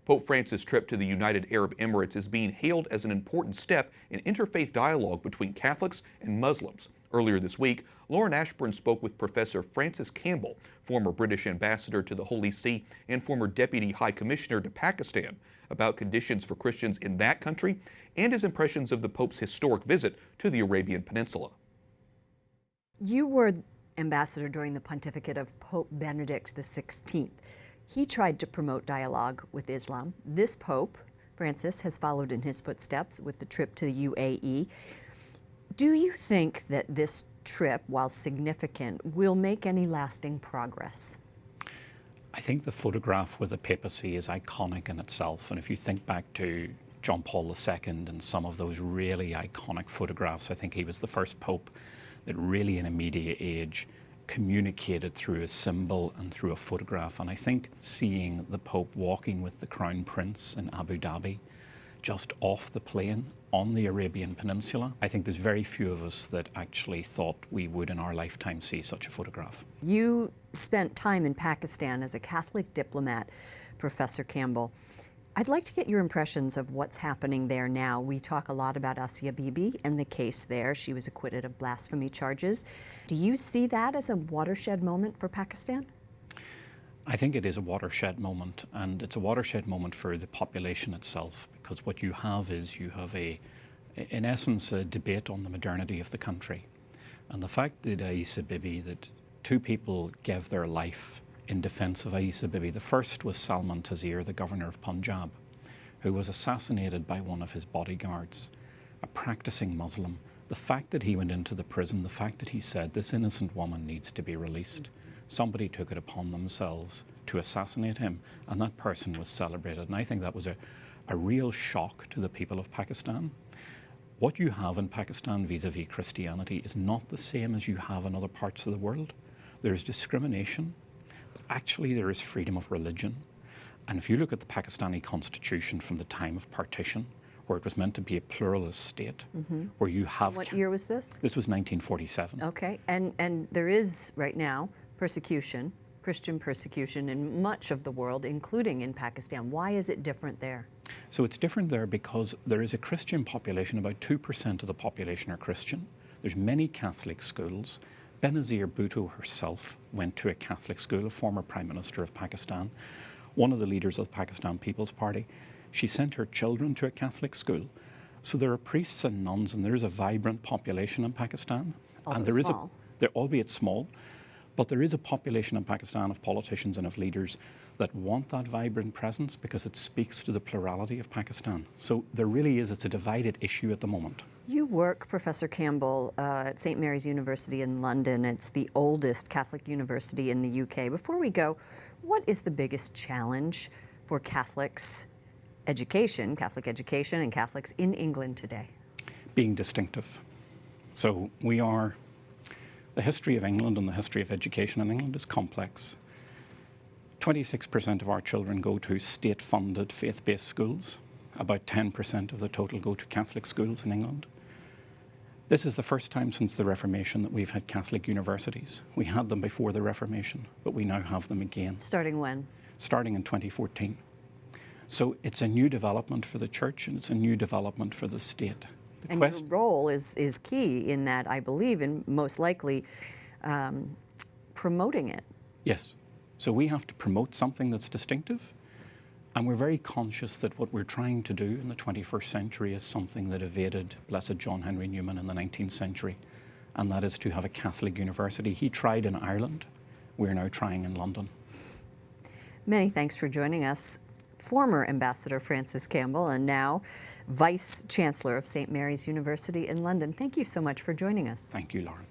Pope Francis' trip to the United Arab Emirates is being hailed as an important step in interfaith dialogue between Catholics and Muslims. Earlier this week, Lauren Ashburn spoke with Professor Francis Campbell, former British ambassador to the Holy See and former Deputy High Commissioner to Pakistan, about conditions for Christians in that country and his impressions of the Pope's historic visit to the Arabian Peninsula. You were ambassador during the pontificate of Pope Benedict XVI. He tried to promote dialogue with Islam. This Pope, Francis, has followed in his footsteps with the trip to the UAE. Do you think that this trip, while significant, will make any lasting progress? I think the photograph with the papacy is iconic in itself, and if you think back to John Paul II and some of those really iconic photographs, I think he was the first pope that really in a media age communicated through a symbol and through a photograph. And I think seeing the Pope walking with the Crown Prince in Abu Dhabi, just off the plane on the Arabian Peninsula, I think there's very few of us that actually thought we would in our lifetime see such a photograph. You spent time in Pakistan as a Catholic diplomat, Professor Campbell. I'd like to get your impressions of what's happening there now. We talk a lot about Asia Bibi and the case there. She was acquitted of blasphemy charges. Do you see that as a watershed moment for Pakistan? I think it is a watershed moment, and it's a watershed moment for the population itself, because what you have is in essence, a debate on the modernity of the country. And the fact that Asia Bibi, that two people gave their life in defense of Asia Bibi. The first was Salman Taseer, the governor of Punjab, who was assassinated by one of his bodyguards, a practicing Muslim. The fact that he went into the prison, the fact that he said, this innocent woman needs to be released, somebody took it upon themselves to assassinate him, and that person was celebrated. And I think that was a real shock to the people of Pakistan. What you have in Pakistan vis-a-vis Christianity is not the same as you have in other parts of the world. There's discrimination. Actually, there is freedom of religion. And if you look at the Pakistani constitution from the time of partition, where it was meant to be a pluralist state, where you have... What year was this? This was 1947. Okay, and there is right now persecution, Christian persecution in much of the world, including in Pakistan. Why is it different there? So it's different there because there is a Christian population, about 2% of the population are Christian. There's many Catholic schools. Benazir Bhutto herself went to a Catholic school, a former Prime Minister of Pakistan, one of the leaders of the Pakistan People's Party. She sent her children to a Catholic school. So there are priests and nuns, and there is a vibrant population in Pakistan. They're albeit small, but there is a population in Pakistan of politicians and of leaders that want that vibrant presence because it speaks to the plurality of Pakistan. So there really is, it's a divided issue at the moment. You work, Professor Campbell, at St. Mary's University in London. It's the oldest Catholic university in the UK. Before we go, what is the biggest challenge for Catholics education, Catholic education and Catholics in England today? Being distinctive. So the history of England and the history of education in England is complex. 26% of our children go to state-funded faith-based schools. About 10% of the total go to Catholic schools in England. This is the first time since the Reformation that we've had Catholic universities. We had them before the Reformation, but we now have them again. Starting when? Starting in 2014. So it's a new development for the church, and it's a new development for the state. And your role is key in that, I believe, and most likely promoting it. Yes. So we have to promote something that's distinctive. And we're very conscious that what we're trying to do in the 21st century is something that evaded Blessed John Henry Newman in the 19th century, and that is to have a Catholic university. He tried in Ireland. We're now trying in London. Many thanks for joining us. Former Ambassador Francis Campbell and now Vice Chancellor of St. Mary's University in London. Thank you so much for joining us. Thank you, Lauren.